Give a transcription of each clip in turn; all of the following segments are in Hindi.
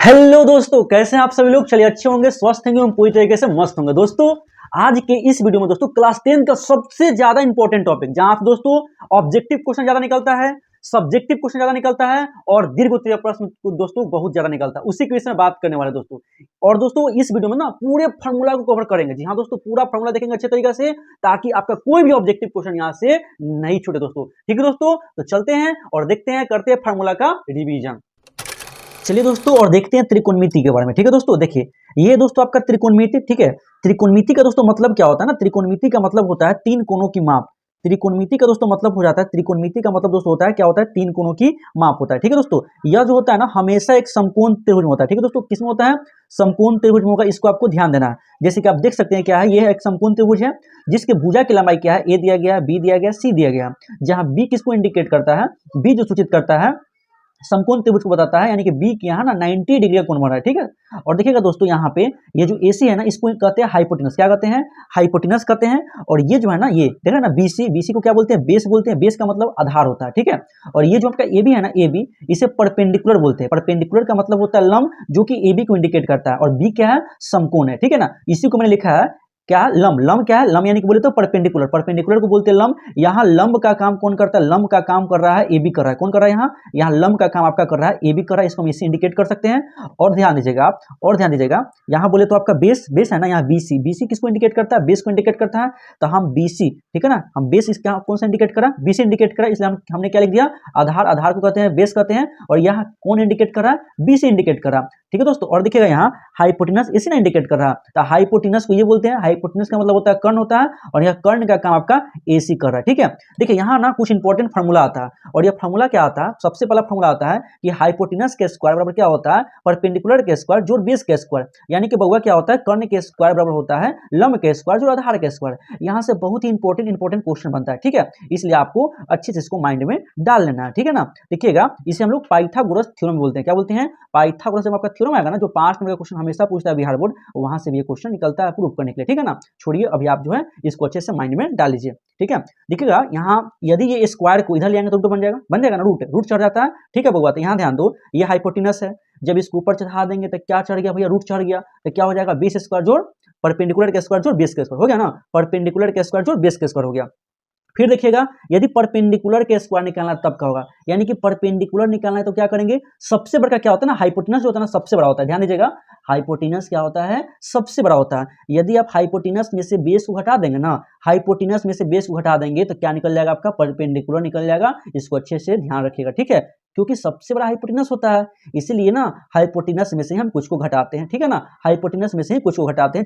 हेलो दोस्तों, कैसे हैं आप सभी लोग। चलिए अच्छे होंगे, स्वस्थ होंगे और पूरी तरीके से मस्त होंगे। दोस्तों आज के इस वीडियो में दोस्तों क्लास 10 का सबसे ज्यादा इंपॉर्टेंट टॉपिक, जहां से दोस्तों ऑब्जेक्टिव क्वेश्चन ज्यादा निकलता है, सब्जेक्टिव क्वेश्चन ज्यादा निकलता है और दीर्घ उत्तरीय प्रश्न दोस्तों बहुत ज्यादा निकलता है, उसी के विषय में बात करने वाले दोस्तों। और दोस्तों इस वीडियो में ना पूरे फार्मूला को कवर करेंगे। जी हाँ दोस्तों, पूरा फार्मूला देखेंगे अच्छे तरीके से, ताकि आपका कोई भी ऑब्जेक्टिव क्वेश्चन यहाँ से नहीं छूटे दोस्तों। ठीक है दोस्तों, तो चलते हैं और देखते हैं, करते हैं फार्मूला का रिवीजन। चलिए दोस्तों और देखते हैं त्रिकोणमिति के बारे में। ठीक है दोस्तों, देखिए ये दोस्तों आपका त्रिकोणमिति। ठीक है, त्रिकोणमिति का दोस्तों मतलब क्या होता है ना, त्रिकोणमिति का मतलब होता है तीन कोणों की माप। त्रिकोणमिति का दोस्तों मतलब हो जाता है, त्रिकोणमिति का मतलब दोस्तों होता है क्या होता है, तीन कोणों की माप होता है। ठीक है दोस्तों, यह जो होता है ना हमेशा एक समकोण त्रिभुज में होता है। ठीक है दोस्तों, किसमें होता है, समकोण त्रिभुज में होगा। इसको आपको ध्यान देना है। जैसे कि आप देख सकते हैं क्या है, यह एक समकोण त्रिभुज है जिसके भुजा की लंबाई क्या है, ए दिया गया, बी दिया गया, सी दिया गया। जहां बी किसको इंडिकेट करता है, बी जो सूचित करता है समकोण त्रिभुज को बताता है, यानी कि बी के यहाँ ना 90 डिग्री का कोण बन रहा है। ठीक है, और देखिएगा दोस्तों यहाँ पे ये जो एसी है ना, इसको कहते हैं हाइपोटेनस। क्या कहते हैं, हाइपोटेनस कहते हैं। और ये जो है ना, ये देखा ना बीसी, बीसी को क्या बोलते हैं, बेस बोलते हैं। बेस का मतलब आधार होता है। ठीक है, और ये जो आपका ए बी है ना, ए बी, इसे परपेंडिकुलर बोलते हैं। परपेंडिकुलर का मतलब होता है लंब, जो कि ए बी को इंडिकेट करता है। और बी क्या है, समकोण है। ठीक है ना, इसी को मैंने लिखा है क्या, लंब। लंब क्या है, लंब यानी कि बोले तो परपेंडिकुलर, परपेंडिकुलर को बोलते हैं लंब। यहाँ लंब का काम कौन करता है, लंब का काम कर रहा है ए बी कर रहा है। कौन कर रहा है, यहाँ लंब का काम आपका कर रहा है ए बी कर रहा है। इसको हम इससे इंडिकेट कर सकते हैं। और ध्यान दीजिएगा आप, और ध्यान दीजिएगा, यहाँ बोले तो आपका बेस, बेस है ना, यहाँ बीसी, बीसी किसको इंडिकेट करता है, बेस को इंडिकेट करता है। तो हम बीसी, ठीक है ना, हम बेस इसका कौन सा इंडिकेट करा, बीसी इंडिकेट करा, इसलिए हमने क्या लिख दिया, आधार। आधार को कहते हैं बेस कहते हैं। और यहाँ कौन इंडिकेट कर रहा है, बीसी इंडिकेट कर रहा है। ठीक है दोस्तों, और देखिएगा यहाँ हाइपोटेनस इसी ने इंडिकेट कर रहा है। तो हाइपोटेनस को ये बोलते हैं, हाइपोटेनस का मतलब होता है कर्ण होता है, और यह कर्ण का काम आपका एसी कर रहा है। ठीक है, देखिए यहाँ ना कुछ इंपॉर्टेंट फार्मूला आता है, और यह फार्मूला क्या आता है, सबसे पहला फार्मूला आता है कि हाइपोटेनस के स्क्वायर बराबर क्या होता है, परपेंडिकुलर के स्क्वायर जोड़ बेस के स्क्वायर। यानी कि बउआ क्या होता है, कर्ण के स्क्वायर बराबर होता है लंब के स्क्वायर जोड़ आधार के स्क्वायर। यहाँ से बहुत ही इंपॉर्टेंट क्वेश्चन बनता है। ठीक है, इसलिए आपको अच्छे से इसको माइंड में डाल लेना है। ठीक है ना, देखिएगा इसे हम लोग पाइथागोरस थ्योरम बोलते हैं। क्या बोलते हैं, पाइथागोरस में आपका थ्योरम आएगा ना, जो 5 नंबर का क्वेश्चन हमेशा पूछता है बिहार बोर्ड, वहां से भी ये क्वेश्चन निकलता है प्रूव करने के लिए। ठीक है ना, छोड़िए अभी आप जो है इसको अच्छे से माइंड में डाल लीजिए। ठीक है, देखिएगा यहाँ यदि ये स्क्वायर को इधर ले आएंगे तो बन जाएगा ना, रूट, रूट चढ़ जाता है। ठीक है बउआ, तो यहाँ ध्यान दो, ये हाइपोटेनस है, जब इसको ऊपर चढ़ा देंगे तो क्या चढ़ गया भैया, रूट चढ़ गया। तो क्या हो जाएगा, बेस स्क्वायर जोड़ परपेंडिकुलर के स्क्वायर जोड़ बेस के स्क्वायर हो गया ना, परपेंडिकुलर के स्क्वायर जोड़ बेस के स्क्वायर हो गया। फिर देखिएगा यदि परपेंडिकुलर के स्क्वायर निकालना तब क्या होगा, यानी कि परपेंडिकुलर निकालना है तो क्या करेंगे, सबसे बड़ा क्या होता है ना, हाइपोटेनस जो होता है ना सबसे बड़ा होता है। ध्यान दीजिएगा, हाइपोटेनस क्या होता है, सबसे बड़ा होता है। यदि आप हाइपोटेनस में से बेस को घटा देंगे ना, हाइपोटेनस में से बेस को घटा देंगे तो क्या निकल जाएगा, आपका परपेंडिकुलर निकल जाएगा। इसको अच्छे से ध्यान रखिएगा। ठीक है, क्योंकि सबसे बड़ा हाइपोटेनस होता है, इसीलिए ना हाइपोटेनस में से हम कुछ को घटाते हैं। ठीक है ना, हाइपोटेनस में से ही कुछ को घटाते हैं,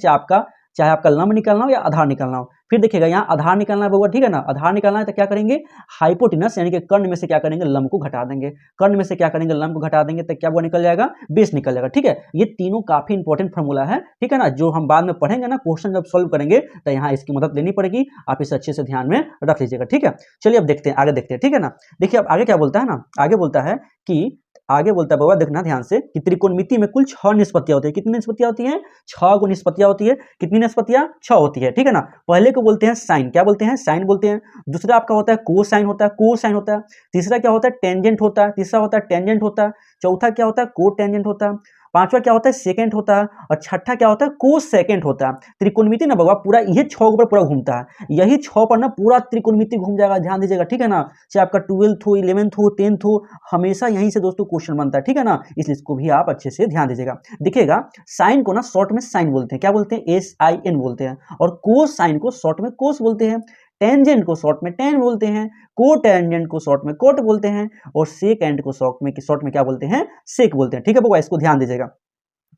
चाहे आपका लंब निकालना हो या आधार निकालना हो। फिर देखिएगा यहाँ आधार निकालना है बउआ। ठीक है ना, आधार निकालना है तो क्या करेंगे, हाइपोटेनस यानी कि कर्ण में से क्या करेंगे, लंब को घटा देंगे। कर्ण में से क्या करेंगे, लंब को घटा देंगे तो क्या वो निकल जाएगा, बेस निकल जाएगा। ठीक है, ये तीनों काफी इंपॉर्टेंट फार्मूला है। ठीक है ना, जो हम बाद में पढ़ेंगे ना, क्वेश्चन जब सॉल्व करेंगे तो यहाँ इसकी मदद लेनी पड़ेगी। आप इसे अच्छे से ध्यान में रख लीजिएगा। ठीक है, चलिए अब देखते हैं, आगे देखते हैं। ठीक है ना, देखिए अब आगे क्या बोलता है ना, आगे बोलता है कि, आगे बोलता है बाबा देखना ध्यान से, कि त्रिकोणमिति में कुल 6 निष्पत्तियां होती है। कितनी निष्पत्तियां होती हैं, 6 को निष्पत्तियां होती है। कितनी निष्पत्तियां, 6 होती है। ठीक है ना, पहले को बोलते हैं साइन। क्या बोलते हैं, साइन बोलते हैं। दूसरा आपका होता है कोसाइन होता है, कोसाइन होता है। तीसरा क्या होता है, टेंजेंट होता है। तीसरा होता है टेंजेंट होता है। चौथा क्या होता है, कोटेंजेंट होता है। पांचवा क्या होता है, सेकेंड होता है। और छठा क्या होता है, कोसेकेंट होता है। त्रिकोणमिति ना बाबा पूरा ये 6 के ऊपर पूरा घूमता है, यही 6 पर ना पूरा त्रिकोणमिति घूम जाएगा। ध्यान दीजिएगा। ठीक है ना, चाहे आपका 12th हो, 11th हो, 10th हो, हमेशा यहीं से दोस्तों क्वेश्चन बनता है। ठीक है ना, इसलिए इसको भी आप अच्छे से ध्यान दीजिएगा। देखिएगा साइन को ना शॉर्ट में साइन बोलते हैं। क्या बोलते हैं, SIN बोलते हैं। और कोसाइन को शॉर्ट में कोस बोलते हैं। टेंजेंट को शॉर्ट में टेन बोलते हैं। कोटेंजेंट को शॉर्ट में कोट बोलते हैं। और सेकेंड को शॉर्ट में क्या बोलते हैं, सेक बोलते हैं। ठीक है बउआ, इसको ध्यान दीजिएगा।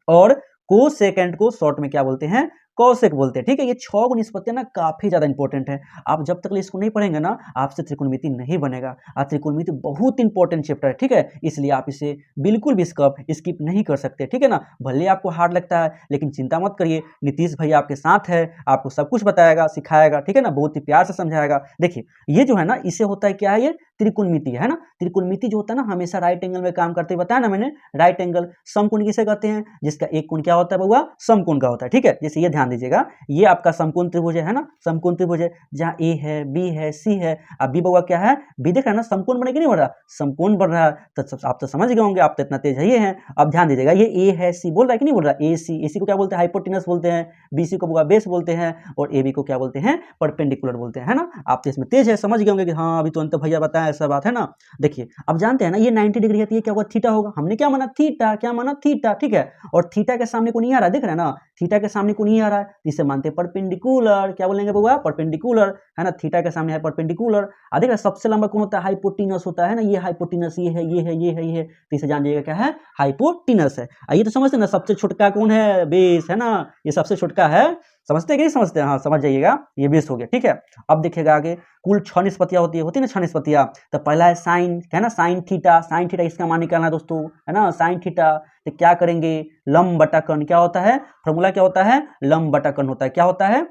और कोसेकेंट को शॉर्ट में क्या बोलते हैं, कौशिक बोलते हैं। ठीक है, ये 6 को निष्पत्तियां ना काफी ज्यादा इंपॉर्टेंट है। आप जब तक इसको नहीं पढ़ेंगे ना, आपसे त्रिकोणमिति नहीं बनेगा। त्रिकोणमिति बहुत इंपॉर्टेंट चैप्टर है। ठीक है, इसलिए आप इसे बिल्कुल भी स्किप नहीं कर सकते। ठीक है ना, भले आपको हार्ड लगता है लेकिन चिंता मत करिए, नीतीश भैया आपके साथ है, आपको सब कुछ बताएगा, सिखाएगा। ठीक है ना, बहुत ही प्यार से समझाएगा। देखिए ये जो है ना, इसे होता है क्या है, ये त्रिकोणमिति है ना। त्रिकोणमिति जो होता है ना हमेशा राइट एंगल में काम करते बताया ना मैंने, राइट एंगल। समकोण किसे कहते हैं, जिसका एक कोण क्या होता है बउआ, समकोण का होता है, ठीक है। जैसे ये ध्यान दीजिएगा, ये आपका समकोण त्रिभुज है ना, समकोण त्रिभुज है, जहाँ ए है, बी है, सी है। अब बी बउआ क्या है, बी देख रहा है ना, समकोण बने कि नहीं बन रहा, समकोण बन रहा है। तो आप तो समझ गए होंगे, आप तो इतना तेज है ये हैं। अब ध्यान दीजिएगा, ये ए है, सी बोल रहा है कि नहीं बोल रहा, ए सी, ए सी को क्या बोलते हैं, हाइपोटेनस बोलते हैं, बी सी को बउआ बेस बोलते हैं, और ए बी को क्या बोलते हैं, परपेंडिकुलर बोलते हैं, है ना। आप तो इसमें तेज है, समझ गए होंगे कि हाँ अभी तुरंत भैया बताया, ऐसा बात है ना। देखिए अब जानते हैं ना, ये 90 डिग्री है, तो ये क्या होगा, थीटा होगा। हमने क्या माना, थीटा, क्या माना, थीटा, ठीक है। और थीटा के सामने को नहीं आ रहा, दिख रहा है ना, थीटा के सामने को नहीं आ रहा है, इसे मानते हैं परपेंडिकुलर। क्या बोलेंगे बउआ, परपेंडिकुलर, है ना। थीटा के सामने है परपेंडिकुलर। देख रहा सबसे लंबा कौन होता है, हाइपोटेनस होता है ना, ये हाइपोटेनस, ये है, ये है, ये है, ये है, तो इसे जान जाइएगा क्या है, हाइपोटेनस है। ये तो समझते हैं ना, सबसे छोटका कौन है, बेस, है ना, ये सबसे छोटका है। समझते हैं कि नहीं समझते हैं, हाँ समझ जाइएगा, ये बेस हो गया, ठीक है। अब देखिएगा आगे, कुल 6 निष्पत्तियां होती है ना, 6 निष्पत्तियां। तो पहला है साइन, है ना, साइन थीटा, साइन थीटा इसका मान निकालना है दोस्तों, है ना, साइन थीटा। तो क्या करेंगे, लंब बटा कर्ण, क्या होता है, फॉर्मूला क्या होता है, लंब बटा कर्ण होता है, क्या होता है,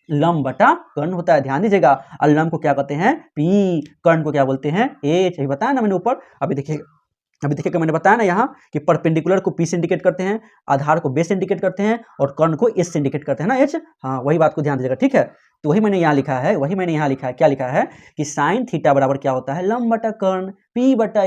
लंब बटा कर्ण होता है। ध्यान दीजिएगा, और लंब को क्या कहते हैं, पी, कर्ण को क्या बोलते हैं, एच, ये बताया ना मैंने ऊपर। अभी देखिएगा मैंने बताया ना यहाँ कि परपेंडिकुलर को पी से इंडिकेट करते हैं, आधार को बेस से इंडिकेट करते हैं, और कर्ण को एस से इंडिकेट करते हैं ना, एच। हाँ वही बात को ध्यान दीजिएगा, ठीक है। तो वही मैंने यहाँ लिखा है, क्या लिखा है कि साइन थीटा बराबर क्या होता है, लंब बटा कर्ण, पी बटा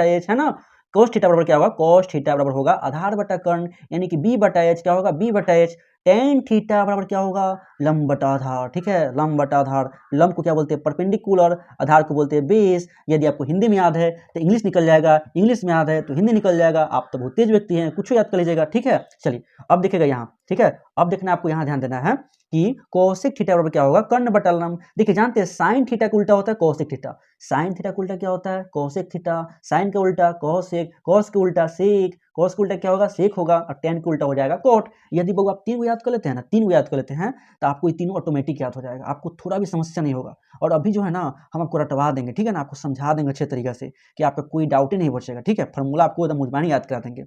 एच, है ना। कोस थीटा बराबर क्या होगा, कोस थीटा बराबर होगा आधार बटा कर्ण, यानी कि बी बटा एच, क्या होगा, बी बटा एच। टेन थीटा बराबर क्या होगा, लंब बटा आधार, ठीक है, लंब बटा आधार। लंब को क्या बोलते हैं, परपेंडिकुलर, आधार को बोलते हैं बेस। यदि आपको हिंदी में याद है तो इंग्लिश निकल जाएगा, इंग्लिश में याद है तो हिंदी निकल जाएगा। आप तो बहुत तेज व्यक्ति हैं, कुछ याद कर लीजिएगा, ठीक है। चलिए अब देखिएगा यहाँ, ठीक है। अब देखना आपको यहाँ ध्यान देना है कि कोसेक थीटा बराबर क्या होगा, कर्ण बटा लंब। देखिए जानते हैं साइन थीटा का उल्टा होता है कोसेक थीटा, साइन थीटा का उल्टा क्या होता है, कोसेक थीटा। साइन का उल्टा कोसेक, कोस के उल्टा सेक, कोस के उल्टा क्या होगा, सेक होगा, और टेन के उल्टा हो जाएगा कोट। यदि बहू आप 3 को याद कर लेते हैं ना, 3 को याद कर लेते हैं, तो आपको ये तीनों ऑटोमेटिक याद हो जाएगा, आपको थोड़ा भी समस्या नहीं होगा। और अभी जो है ना हम आपको रटवा देंगे, ठीक है ना, आपको समझा देंगे अच्छे तरीके से कि आपका कोई डाउट ही नहीं बचेगा, ठीक है। फॉर्मूला आपको एकदम मुजबानी याद करा देंगे।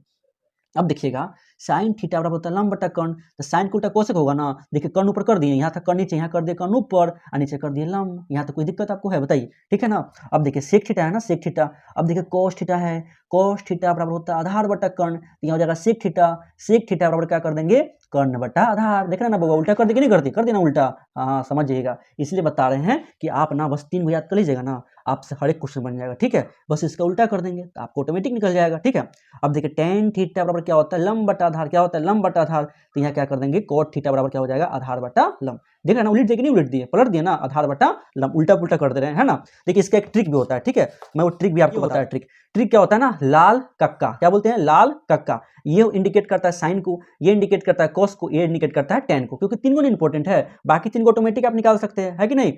अब देखिएगा साइन थीटा बराबर होता है लंब बटा कर्ण, तो साइन का उल्टा कोसेक होगा ना। देखिए कर्ण ऊपर कर दिए, यहाँ तक कर्ण नीचे, यहाँ कर दिए कर्ण ऊपर, और नीचे कर दिए लंब। यहाँ तो कोई दिक्कत आपको है बताइए, ठीक है ना। अब देखिए सेक थीटा है ना, सेक थीटा। अब देखिए कोस थीटा है, कोस थीटा बराबर होता है आधार बटा कर्ण, तो यहाँ हो जाएगा सेक थीटा। सेक थीटा बराबर क्या कर देंगे, कर्ण बटा आधार। देख रहे ना बउआ, उल्टा कर दी कि नहीं करती, कर देना उल्टा। हाँ समझ जाइएगा, इसलिए बता रहे हैं कि आप ना बस 3 को याद कर लीजिएगा ना, आपसे हर एक क्वेश्चन बन जाएगा, ठीक है। बस इसका उल्टा कर देंगे तो आपको ऑटोमेटिक निकल जाएगा, ठीक है। अब देखिए टेन थीटा बराबर क्या होता है, लंब बटा आधार, क्या होता है, लंब बटा आधार। तो यहाँ क्या कर देंगे, कोट थीटा बराबर क्या हो जाएगा, आधार बटा लंब। देख रहे ना, उलट दिए कि नहीं उलट दिए, पलट दिए ना, आधार बटा लंब, उल्टा पुल्टा कर दे रहे हैं, है ना। देखिए इसका एक ट्रिक भी होता है, ठीक है, मैं वो ट्रिक भी आपको बताया। ट्रिक क्या होता है ना, लाल कक्का, क्या बोलते हैं, लाल कक्का। ये इंडिकेट करता है साइन को, ये इंडिकेट करता है कोस को, ये इंडिकेट करता है टेन को, क्योंकि 3 को इंपॉर्टेंट है, बाकी 3 को ऑटोमेटिक आप निकाल सकते हैं, है कि नहीं।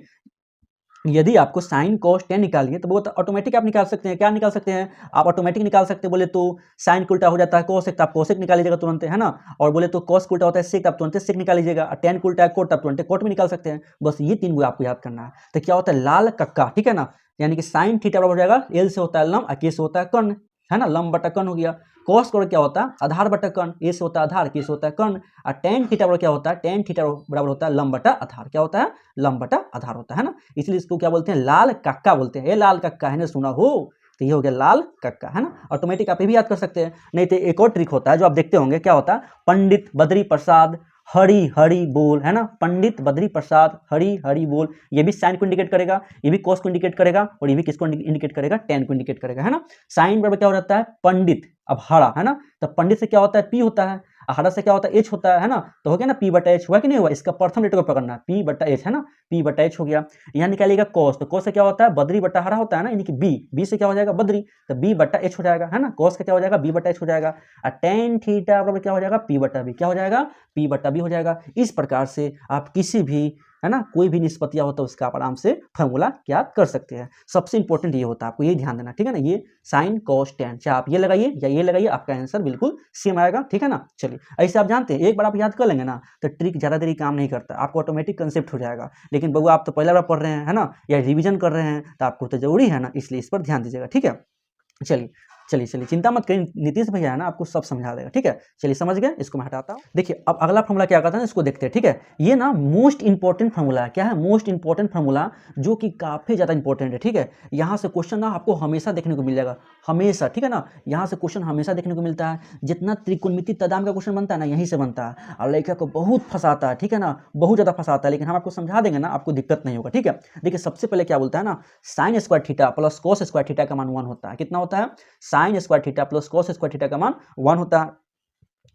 यदि आपको साइन कोस टेन निकालिए तो वो तो ऑटोमेटिक आप निकाल सकते हैं। क्या निकाल सकते हैं आप, ऑटोमेटिक निकाल सकते हैं। बोले तो साइन को उल्टा हो जाता है कोसेक, तो आप कोसेक निकाल लीजिएगा तुरंत, है ना। और बोले तो कोस को उल्टा होता है सेक, आप तुरंत सेक निकाल लीजिएगा। और टेन को उल्टा है कोट, आप तुरंत कोट में निकाल सकते हैं। बस ये 3 को आपको याद करना है। तो क्या होता है, लाल कक्का, ठीक है ना, यानी कि साइन थीटा बराबर हो जाएगा, एल से होता है लंब, के से होता है कर्ण, है ना, लंब बटा कर्ण हो गया। कोस को क्या होता है, आधार बटा कर्ण, ए से होता है आधार, के से होता है कर्ण। और टेन थीटा बराबर क्या होता है, टेन थीटा बराबर होता है लंब बटा आधार, क्या होता है, लंब बटा आधार होता है ना। इसलिए इसको क्या बोलते हैं, लाल कक्का बोलते हैं। ये लाल कक्का है ना, सुना हो, तो ये हो गया लाल कक्का, है ना। ऑटोमेटिक आप ये भी याद कर सकते हैं। नहीं तो एक और ट्रिक होता है जो आप देखते होंगे, क्या होता है, पंडित बद्री प्रसाद हरी हरी बोल, है ना, पंडित बद्री प्रसाद हरी हरी बोल। ये भी साइन को इंडिकेट करेगा, ये भी कोस को इंडिकेट करेगा, और ये भी किसको इंडिकेट करेगा, टेन को इंडिकेट करेगा, है ना। साइन बराबर क्या हो जाता है, पंडित, अब हरा, है ना, तो पंडित से क्या होता है, पी होता है, हरा से क्या होता है, एच होता है ना। तो हो गया ना, पी बटा एच, हुआ कि नहीं हुआ। इसका प्रथम लेटर को पकड़ना है, पी बटा एच, है ना, पी बटा एच हो गया। यहाँ निकालिएगा कोस, तो कोस से क्या होता है, बद्री बटा हरा होता है ना, यानी कि बी, बी से क्या हो जाएगा, बद्री, तो बी बटा एच हो जाएगा, है ना। कोस का क्या हो जाएगा, बी बटा एच हो जाएगा। और टेन थीटा बराबर क्या हो जाएगा, पी बटा बी, क्या हो जाएगा, पी बटा बी हो जाएगा। इस प्रकार से आप किसी भी, है ना, कोई भी निष्पत्तियां होता है उसका आप आराम से फॉर्मूला याद कर सकते हैं। सबसे इंपॉर्टेंट ये होता है, आपको ये ध्यान देना, ठीक है ना। ये साइन कोस टेन, चाहे आप ये लगाइए या ये लगाइए, आपका आंसर बिल्कुल सेम आएगा, ठीक है ना। चलिए ऐसे आप जानते हैं, एक बार आप याद कर लेंगे ना तो ट्रिक ज़्यादा देरी काम नहीं करता, आपको ऑटोमेटिक कंसेप्ट हो जाएगा। लेकिन बउआ आप तो पहला बार पढ़ रहे हैं, है ना, या रिविजन कर रहे हैं, तो आपको तो जरूरी है ना, इसलिए इस पर ध्यान दीजिएगा, ठीक है। चलिए चलिए चलिए चिंता मत करिए, नीतीश भैया है ना आपको सब समझा देगा, ठीक है। चलिए समझ गए, इसको मैं हटाता हूँ। देखिए अब अगला फॉर्मूला क्या कहता है इसको देखते हैं, ठीक है। ये ना मोस्ट इंपॉर्टेंट फॉर्मूला है। क्या है? मोस्ट इंपॉर्टेंट फॉर्मूला, जो कि काफी ज्यादा इंपॉर्टेंट है, ठीक है। यहाँ से क्वेश्चन ना आपको हमेशा देखने को मिल जाएगा, हमेशा, ठीक है ना। यहाँ से क्वेश्चन हमेशा देखने को मिलता है। जितना त्रिकोणमिति तदाम का क्वेश्चन बनता है ना, यहीं से बनता है और लड़का को बहुत फंसाता है, ठीक है ना, बहुत ज्यादा फंसाता है। लेकिन हम आपको समझा देंगे ना, आपको दिक्कत नहीं होगा, ठीक है। देखिए सबसे पहले क्या बोलता है ना, sign square theta plus cos square theta का मान 1 होता है। कितना होता है? Sign square theta plus cos square theta का मान 1 होता है।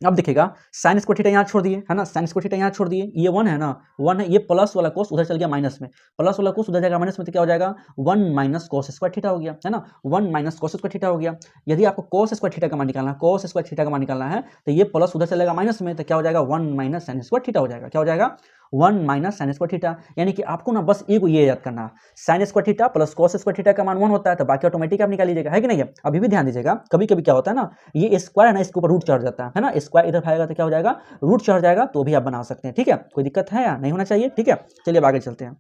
अब देखिएगा साइन स्क्वायर थीटा यहाँ छोड़ दिए, है ना, साइन स्क्वायर थीटा यहाँ छोड़ दिए, ये 1 है ना, 1 है, ये प्लस वाला कोस उधर चल गया माइनस में, प्लस वाला कोस उधर जाएगा माइनस में, तो क्या हो जाएगा 1 माइनस कोस स्क्वायर थीटा हो गया, है ना, 1 माइनस कोस स्क्वायर थीटा हो गया। यदि आपको कोस स्क्वायर थीटा का मान निकालना है, कोस स्क्वायर थीटा का मान निकालना है, तो ये प्लस उधर चलेगा माइनस में, तो क्या हो जाएगा 1 माइनस साइन स्क्वायर थीटा हो जाएगा। क्या हो जाएगा? 1 माइनस साइन स्क्वायर थीटा। यानी कि आपको ना बस एक ये याद करना है, sign square theta plus cos square theta का मान 1 होता है, तो बाकी ऑटोमेटिक आप निकाल लीजिएगा, है कि नहीं है। अभी भी ध्यान दीजिएगा, कभी कभी क्या होता है ना, ये स्क्वायर है ना, इसके ऊपर रूट चढ़ जाता है ना, स्क्वायर इधर भागेगा तो क्या हो जाएगा, रूट चढ़ जाएगा, तो भी आप बना सकते हैं, ठीक है। कोई दिक्कत है या नहीं होना चाहिए, ठीक है। चलिए अब आगे चलते हैं।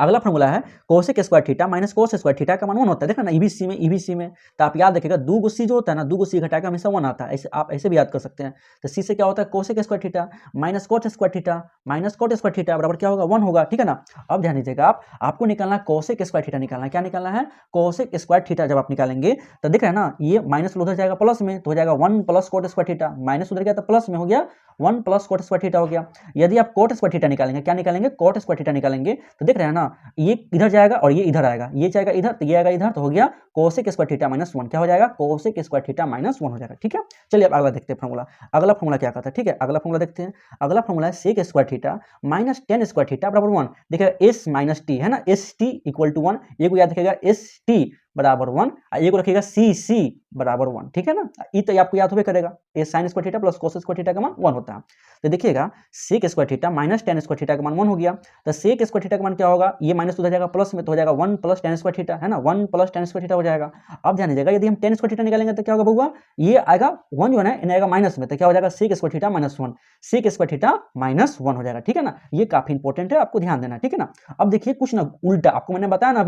अगला फॉर्मूला है cosec square theta minus cos square theta का मान 1 होता है। देखा ना, ईबीसी में तो आप याद रखिएगा, 2 सी जो होता है ना, 2 सी घटा के हमेशा 1 आता है, ऐसे आप ऐसे भी याद कर सकते हैं। तो सी से क्या होता है, cosec square theta minus cot square theta minus cot square theta बराबर क्या होगा, 1 होगा, ठीक है ना। अब ध्यान दीजिएगा, आपको निकालना कोसेक स्क्वायर थीटा निकालना है। क्या निकालना है? Cosec square theta. जब आप निकालेंगे तो दिख रहा है ना, ये माइनस उधर जाएगा प्लस में, तो हो जाएगा 1 plus coat square theta, minus उधर गया तो प्लस में हो गया 1 प्लस कोट स्क्वायर थीटा हो गया। यदि आप कोट स्क्वायर थीटा निकालेंगे, क्या निकालेंगे, कोट स्क्वायर थीटा निकालेंगे, तो देख रहे हैं ना, ये इधर जाएगा और ये इधर आएगा, ये जाएगा इधर तो ये आएगा इधर, तो हो गया कोसेक स्क्वायर थीटा माइनस 1। क्या हो जाएगा? कोसेक स्क्वायर थीटा माइनस 1 हो जाएगा, ठीक है। चलिए अब अगला देखते हैं फॉर्मूला। अगला फॉर्मूला क्या कहता है, ठीक है, अगला फॉर्मूला देखते हैं। अगला फॉर्मूला है sec square theta minus tan square theta बराबर 1। देखिएगा एस माइनस टी, है ना, एस टी इक्वल टू 1, ये को याद रखिएगा, एस टी बराबर 1, ये को रखिएगा सी सी बराबर 1, ठीक है ना। ये तो आपको याद होबे करेगा, ये sine square theta plus cos square theta का मान 1 होता है। तो देखिएगा sec square theta minus tan square theta का मान 1 हो गया, तो सेक स्क्वायर थीटा का मान क्या होगा, ये माइनस उधर जाएगा प्लस में, तो हो जाएगा 1 प्लस टेन स्क्वायर थीटा, है ना, 1 प्लस टेन स्क्वायर थीटा हो जाएगा। अब ध्यान दीजिएगा, यदि हम टेन स्क्वायर थीटा निकालेंगे तो क्या होगा बउआ, ये आएगा 1 जो है ना, इन्हें आएगा माइनस में, तो क्या हो जाएगा sec square theta minus 1, sec square theta minus 1 हो जाएगा, ठीक है ना। ये काफी इंपॉर्टेंट है, आपको ध्यान देना, ठीक है ना। अब देखिए कुछ ना उल्टा, आपको मैंने बताया ना,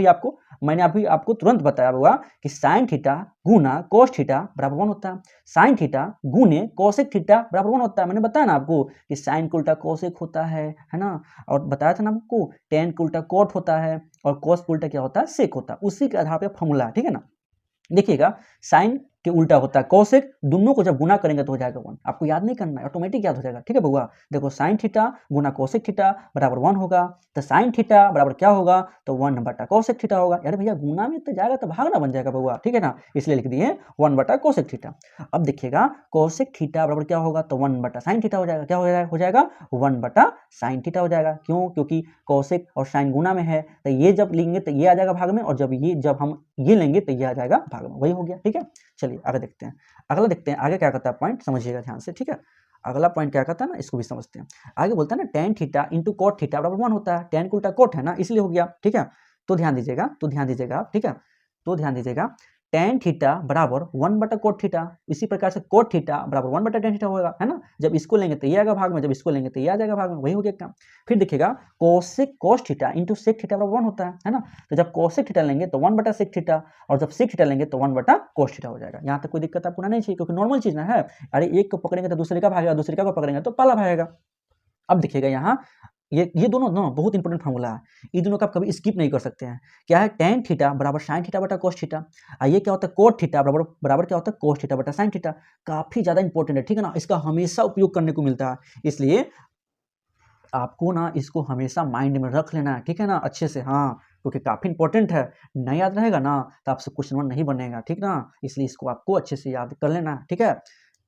मैंने अभी आपको तुरंत बताया हुआ कि साइन थीटा गुना कोस थीटा बराबर 1 होता है, साइन थीटा गुने कोसेक थीटा बराबर 1 होता है। मैंने बताया ना आपको कि साइन का उल्टा कोसेक होता है ना, और बताया था ना आपको टेन का उल्टा कोट होता है और कोस का उल्टा क्या होता है, सेक होता है। उसी के आधार पर फॉर्मूला है, ठीक है ना। देखिएगा साइन के उल्टा होता है कोसेक, दोनों को जब गुना करेंगे तो हो जाएगा 1। आपको याद नहीं करना है, ऑटोमेटिक याद हो जाएगा, ठीक है बउआ। देखो साइन थीटा गुना कोसेक थीटा बराबर 1 होगा, तो साइन थीटा बराबर क्या होगा, तो 1 बटा कोसेक थीटा होगा। यार भैया गुना में तो जाएगा तो भागना बन जाएगा बउआ, ठीक है ना, इसलिए लिख दिए 1 बटा कोसेक थीटा। अब देखिएगा कोसेक थीटा बराबर क्या होगा, तो 1 बटा साइन थीटा हो जाएगा। क्या हो जाएगा 1 बटा साइन थीटा हो जाएगा। क्यों? क्योंकि कोसेक और साइन गुना में है, तो ये जब लेंगे तो ये आ जाएगा भाग में, और जब हम ये लेंगे तो ये आ जाएगा भाग में, वही हो गया, ठीक है। चलिए आगे देखते हैं, अगला देखते हैं आगे क्या कहता है पॉइंट, समझिएगा ध्यान से, ठीक है। अगला पॉइंट क्या कहता है ना, इसको भी समझते हैं। आगे बोलता है ना tan theta into cot theta बराबर 1 होता है, टेन का उल्टा कोट है ना, इसलिए हो गया, ठीक है। तो ध्यान दीजिएगा, ठीक है, तो ध्यान दीजिएगा, टेन थीटा बराबर 1 बटा कोट थीटा, इसी प्रकार से कोट थीटा बराबर 1 बटा टेन थीटा होगा, है ना। जब इसको लेंगे तो ये आएगा भाग में, जब इसको लेंगे तो ये आ जाएगा भाग में, वही हो गया काम। फिर देखिएगा cosec cos theta into sec theta बराबर 1 होता है ना। तो जब कोसेक थीटा लेंगे तो 1 बटा सेक थीटा, और जब सेक थीटा लेंगे तो 1 बटा कोस थीटा हो जाएगा। यहाँ तक कोई दिक्कत आपको नहीं चाहिए, क्योंकि नॉर्मल चीज ना है। अरे एक को पकड़ेंगे तो दूसरे का भागेगा, दूसरे का पकड़ेंगे तो पहला भागेगा। अब देखिएगा यहाँ ये दोनों ना बहुत इंपॉर्टेंट फॉर्मूला है, ये दोनों का आप कभी स्किप नहीं कर सकते हैं। क्या है, टेन थीटा बराबर साइन थीटा बटा कोस थीटा, ये क्या होता है कोट थीटा बराबर क्या होता है कोस थीटा बटा साइन थीटा। काफी ज्यादा इंपॉर्टेंट है, ठीक है ना, इसका हमेशा उपयोग करने को मिलता है, इसलिए आपको ना इसको हमेशा माइंड में रख लेना है, ठीक है ना, अच्छे से, हाँ, क्योंकि काफी इंपॉर्टेंट है। नहीं याद रहेगा ना तो आपसे क्वेश्चन 1 नहीं बनेगा, ठीक ना, इसलिए इसको आपको अच्छे से याद कर लेना, ठीक है।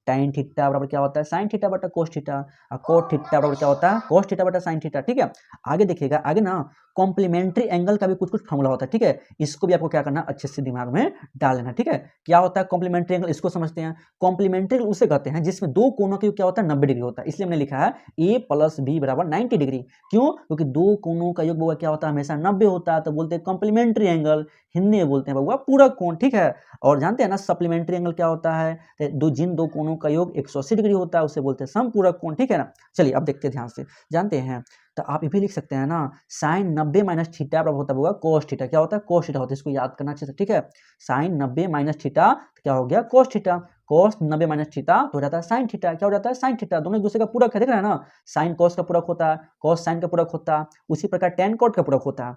tan थीटा बराबर क्या होता है, साइन थीटा बटा कोस थीटा, और कोट थीटा बराबर क्या होता है, कोस थीटा बटा साइन थीटा, ठीक है। आगे देखिएगा, आगे ना कॉम्प्लीमेंट्री एंगल का भी कुछ फॉर्मूला होता है, ठीक है। इसको भी आपको क्या करना, अच्छे से दिमाग में डाल लेना, ठीक है। क्या होता है कॉम्प्लीमेंट्री एंगल, इसको समझते हैं। कॉम्प्लीमेंट्री एंगल उसे कहते हैं जिसमें दो कोनों की क्या होता है 90 डिग्री होता है, इसलिए हमने लिखा है ए प्लस बी बराबर 90 डिग्री। क्यों? क्योंकि दो कोनों का योग क्या होता है, हमेशा 90 होता है, तो बोलते हैं कॉम्प्लीमेंट्री एंगल, हिंदी में बोलते हैं बउआ पूरक कोण, ठीक है। और जानते हैं ना सप्लीमेंट्री एंगल क्या होता है, जिन दो कोनों का योग 180 डिग्री होता है उसे बोलते हैं समपूरक कोण, ठीक है ना। चलिए अब देखते हैं ध्यान से, जानते हैं तो आप ये भी लिख सकते हैं ना, साइन 90 माइनस थीटा बराबर होता होगा कोस थीटा। क्या होता है? कोस थीटा होता है। इसको याद करना अच्छे से, ठीक है। साइन 90 माइनस थीटा क्या हो गया? Cos theta. Cos 90 minus theta तो हो जाता है साइन थीटा। क्या हो जाता है? Sine theta. दोनों एक दूसरे का पूरक है, देख रहे हैं ना, साइन कोस का पूरक होता है, कोस साइन का पूरक होता है, उसी प्रकार टेन कोट का पूरक होता है।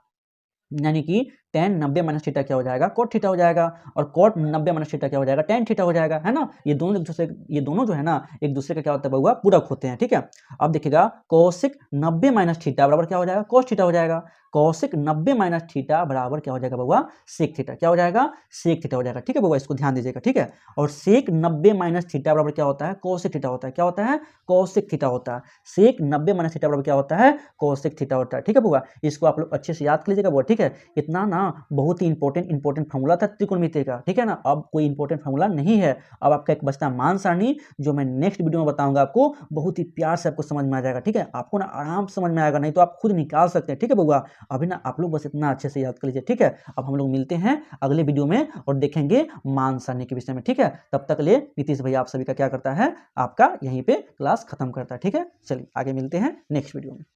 यानी कि टेन 90 माइनस थीटा क्या हो जाएगा? कोट थीटा हो जाएगा। और कोट 90 माइनस थीटा क्या हो जाएगा? टेन थीटा हो जाएगा, है ना। ये दोनों जो है ना एक दूसरे का क्या होता है बउआ? पूरक होते हैं, ठीक है। अब देखिएगा कोसिक 90 माइनस थीटा बराबर क्या हो जाएगा? कोस थीटा हो जाएगा। कोसिक 90 माइनस थीटा बराबर क्या हो जाएगा बउआ? Sec theta. क्या हो जाएगा? सेक थीटा हो जाएगा, ठीक है बउआ, इसको ध्यान दीजिएगा, ठीक है। और सेक 90 माइनस थीटा बराबर क्या होता है? कोसिक थीटा होता है। क्या होता है? कोसिक थीटा होता है। सेक 90 माइनस थीटा बराबर क्या होता है? कोसिक थीटा होता है, ठीक है बउआ। इसको आप लोग अच्छे से याद कर लीजिएगा बउआ, ठीक है। इतना ना बहुत ही इंपॉर्टेंट फार्मूला था त्रिकोणमिति का, ठीक है ना। अब कोई इंपॉर्टेंट फार्मूला नहीं है। अब आपका एक बचता है मान सारणी, जो मैं नेक्स्ट वीडियो में बताऊंगा आपको। बहुत ही प्यार से आपको समझ में आ जाएगा, ठीक है। आपको ना आराम से समझ में आएगा, नहीं तो आप खुद निकाल सकते हैं, ठीक है बउआ। अभी ना आप लोग बस इतना अच्छे से याद कर लीजिए, ठीक है। अब हम लोग मिलते हैं अगले वीडियो में और देखेंगे मान सारणी के विषय में, ठीक है। तब तक लिए नीतीश भैया आप सभी का क्या करता है? आपका यहीं पे क्लास खत्म करता है, ठीक है। चलिए आगे मिलते हैं नेक्स्ट वीडियो में।